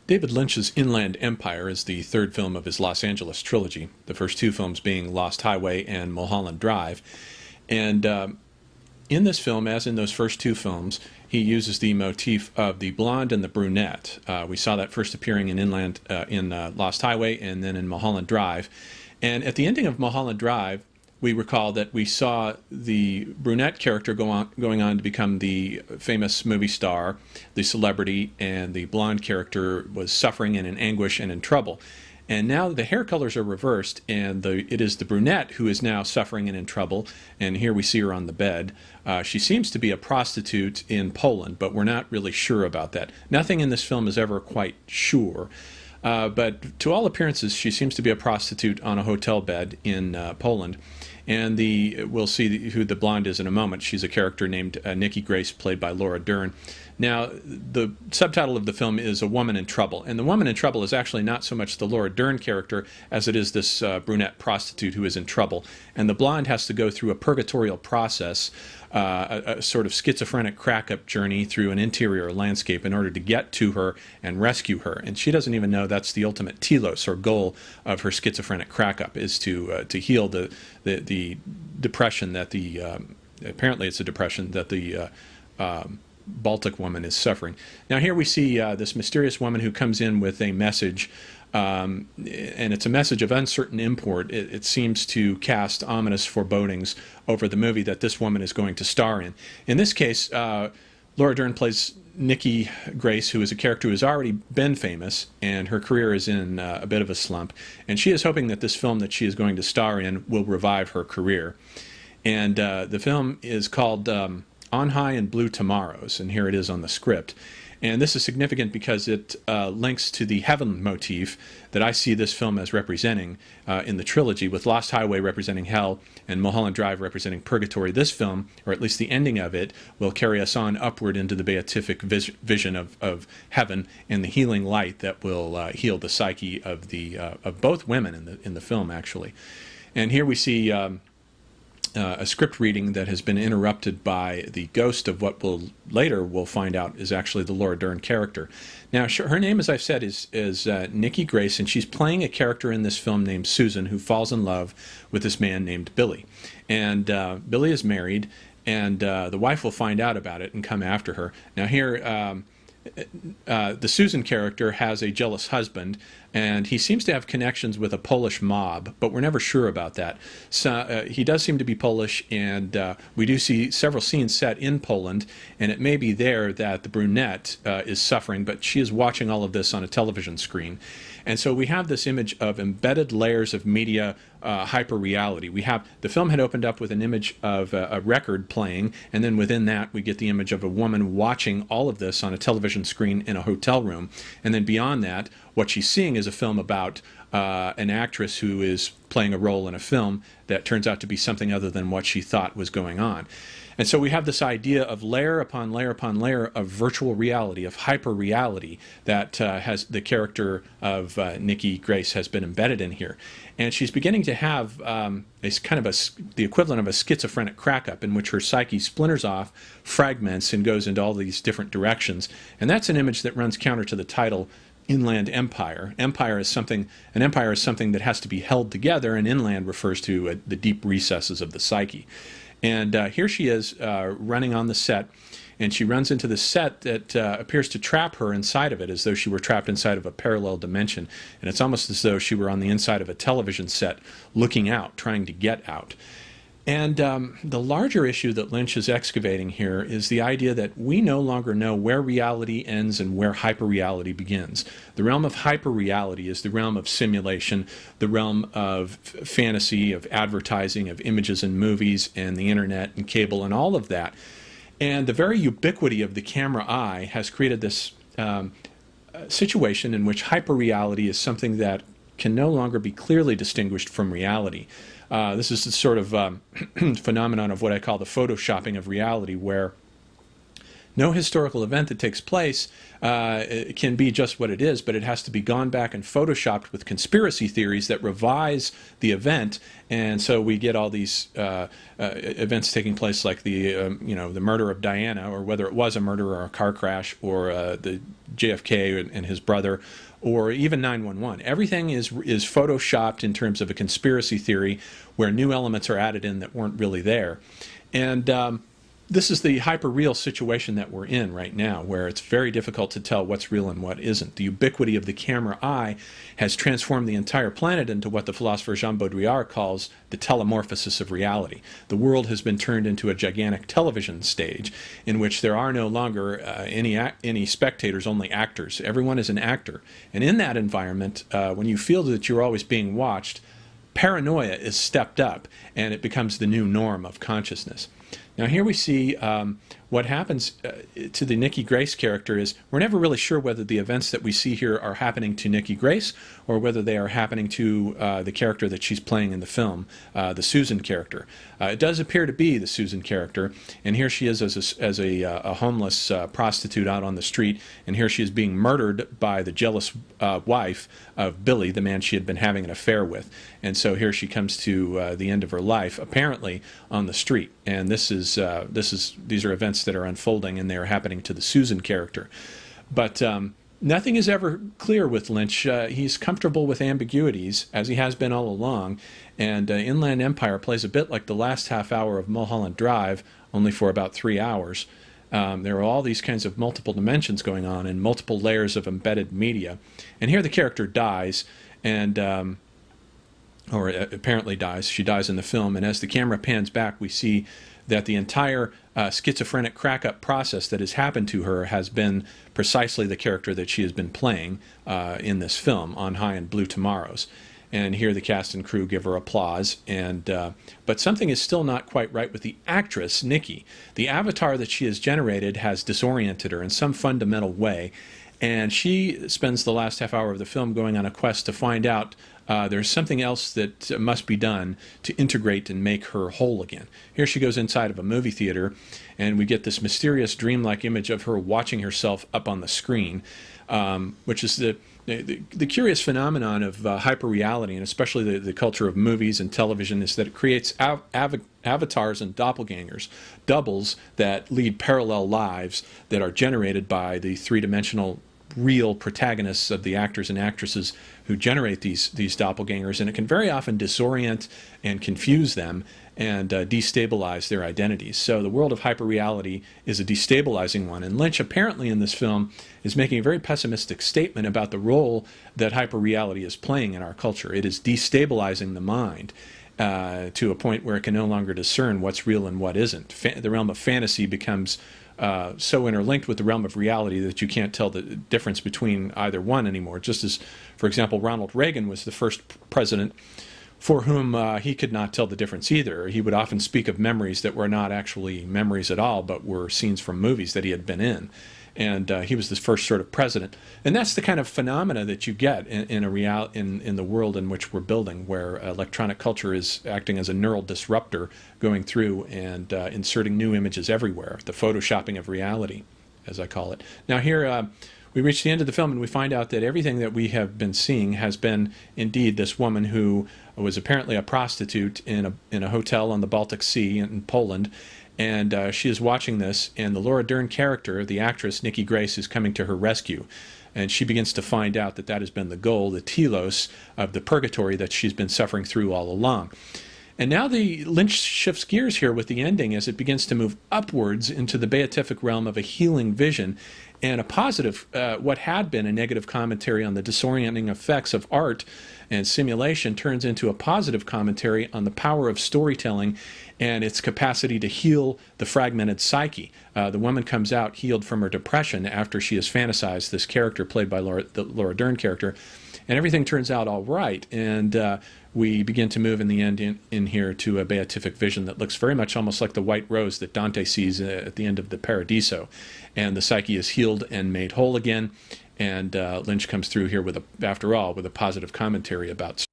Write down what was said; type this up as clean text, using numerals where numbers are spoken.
David Lynch's Inland Empire is the third film of his Los Angeles trilogy, the first two films being Lost Highway and Mulholland Drive. And in this film, as in those first two films, he uses the motif of the blonde and the brunette. We saw that first appearing in Lost Highway and then in Mulholland Drive. And at the ending of Mulholland Drive, we recall that we saw the brunette character going on to become the famous movie star, the celebrity, and the blonde character was suffering and in anguish and in trouble. And now the hair colors are reversed, and it is the brunette who is now suffering and in trouble. And here we see her on the bed. She seems to be a prostitute in Poland, but we're not really sure about that. Nothing in this film is ever quite sure. But to all appearances, she seems to be a prostitute on a hotel bed in Poland. And we'll see who the blonde is in a moment. She's a character named Nikki Grace, played by Laura Dern. Now, the subtitle of the film is A Woman in Trouble. And the woman in trouble is actually not so much the Laura Dern character as it is this brunette prostitute who is in trouble. And the blonde has to go through a purgatorial process, a sort of schizophrenic crack-up journey through an interior landscape in order to get to her and rescue her. And she doesn't even know that's the ultimate telos, or goal, of her schizophrenic crack-up, is to heal the depression that apparently it's a depression that the Baltic woman is suffering. Now here we see this mysterious woman who comes in with a message, and it's a message of uncertain import. It seems to cast ominous forebodings over the movie that this woman is going to star in. In this case, Laura Dern plays Nikki Grace, who is a character who has already been famous, and her career is in a bit of a slump. And she is hoping that this film that she is going to star in will revive her career. And the film is called On High and Blue Tomorrows, and here it is on the script. And this is significant because it links to the heaven motif that I see this film as representing in the trilogy, with Lost Highway representing hell and Mulholland Drive representing purgatory. This film, or at least the ending of it, will carry us on upward into the beatific vision of heaven and the healing light that will heal the psyche of both women in the film, actually. And here we see a script reading that has been interrupted by the ghost of what we'll find out is actually the Laura Dern character. Now, her name, as I've said, is Nikki Grace, and she's playing a character in this film named Susan, who falls in love with this man named Billy. And Billy is married, and the wife will find out about it and come after her. Now here, the Susan character has a jealous husband, and he seems to have connections with a Polish mob, but we're never sure about that. So he does seem to be Polish, and we do see several scenes set in Poland, and it may be there that the brunette is suffering, but she is watching all of this on a television screen. And so we have this image of embedded layers of media hyper-reality. The film had opened up with an image of a record playing, and then within that we get the image of a woman watching all of this on a television screen in a hotel room. And then beyond that, what she's seeing is a film about an actress who is playing a role in a film that turns out to be something other than what she thought was going on. And so we have this idea of layer upon layer upon layer of virtual reality, of hyper-reality, that has the character of Nikki Grace has been embedded in here. And she's beginning to have the equivalent of a schizophrenic crack-up in which her psyche splinters off, fragments, and goes into all these different directions. And that's an image that runs counter to the title Inland Empire. An empire is something that has to be held together, and inland refers to the deep recesses of the psyche. And here she is running on the set, and she runs into the set that appears to trap her inside of it, as though she were trapped inside of a parallel dimension. And it's almost as though she were on the inside of a television set, looking out, trying to get out. And the larger issue that Lynch is excavating here is the idea that we no longer know where reality ends and where hyperreality begins. The realm of hyperreality is the realm of simulation, the realm of fantasy, of advertising, of images and movies, and the internet and cable and all of that. And the very ubiquity of the camera eye has created this situation in which hyperreality is something that can no longer be clearly distinguished from reality. This is the sort of phenomenon of what I call the photoshopping of reality, where No historical event that takes place it can be just what it is, but it has to be gone back and photoshopped with conspiracy theories that revise the event, and so we get all these events taking place, like the the murder of Diana, or whether it was a murder or a car crash, or the JFK and his brother, or even 9/11. Everything is photoshopped in terms of a conspiracy theory, where new elements are added in that weren't really there, and this is the hyper-real situation that we're in right now, where it's very difficult to tell what's real and what isn't. The ubiquity of the camera eye has transformed the entire planet into what the philosopher Jean Baudrillard calls the telemorphosis of reality. The world has been turned into a gigantic television stage in which there are no longer any spectators, only actors. Everyone is an actor. And in that environment, when you feel that you're always being watched, paranoia is stepped up, and it becomes the new norm of consciousness. Now here we see what happens to the Nikki Grace character is we're never really sure whether the events that we see here are happening to Nikki Grace or whether they are happening to the character that she's playing in the film, the Susan character. It does appear to be the Susan character, and here she is as a homeless prostitute out on the street, and here she is being murdered by the jealous wife of Billy, the man she had been having an affair with. And so here she comes to the end of her life, apparently on the street. And these are events that are unfolding, and they are happening to the Susan character. But nothing is ever clear with Lynch. He's comfortable with ambiguities, as he has been all along, and Inland Empire plays a bit like the last half hour of Mulholland Drive, only for about 3 hours. There are all these kinds of multiple dimensions going on and multiple layers of embedded media. And here the character dies, and or apparently dies. She dies in the film, and as the camera pans back, we see that the entire schizophrenic crack-up process that has happened to her has been precisely the character that she has been playing in this film, On High and Blue Tomorrows. And here the cast and crew give her applause, and but something is still not quite right with the actress, Nikki. The avatar that she has generated has disoriented her in some fundamental way, and she spends the last half hour of the film going on a quest to find out there's something else that must be done to integrate and make her whole again. Here she goes inside of a movie theater, and we get this mysterious dreamlike image of her watching herself up on the screen, which is the curious phenomenon of hyperreality, and especially the culture of movies and television, is that it creates avatars and doppelgangers, doubles that lead parallel lives that are generated by the three-dimensional real protagonists of the actors and actresses who generate these doppelgangers, and it can very often disorient and confuse them and destabilize their identities. So the world of hyperreality is a destabilizing one, and Lynch apparently in this film is making a very pessimistic statement about the role that hyperreality is playing in our culture. It is destabilizing the mind to a point where it can no longer discern what's real and what isn't. The realm of fantasy becomes so interlinked with the realm of reality that you can't tell the difference between either one anymore. Just as, for example, Ronald Reagan was the first president for whom he could not tell the difference either. He would often speak of memories that were not actually memories at all, but were scenes from movies that he had been in. And he was the first sort of president. And that's the kind of phenomena that you get in the world in which we're building, where electronic culture is acting as a neural disruptor, going through and inserting new images everywhere, the photoshopping of reality, as I call it. Now here we reach the end of the film, and we find out that everything that we have been seeing has been indeed this woman who was apparently a prostitute in a hotel on the Baltic Sea in Poland. And she is watching this, and the Laura Dern character, the actress Nikki Grace, is coming to her rescue. And she begins to find out that that has been the goal, the telos of the purgatory that she's been suffering through all along. And now the Lynch shifts gears here with the ending as it begins to move upwards into the beatific realm of a healing vision, and a positive, what had been a negative commentary on the disorienting effects of art and simulation turns into a positive commentary on the power of storytelling and its capacity to heal the fragmented psyche. The woman comes out healed from her depression after she has fantasized this character played by the Laura Dern character, and everything turns out all right, and we begin to move in the end in here to a beatific vision that looks very much almost like the white rose that Dante sees at the end of the Paradiso, and the psyche is healed and made whole again, and Lynch comes through here after all with a positive commentary about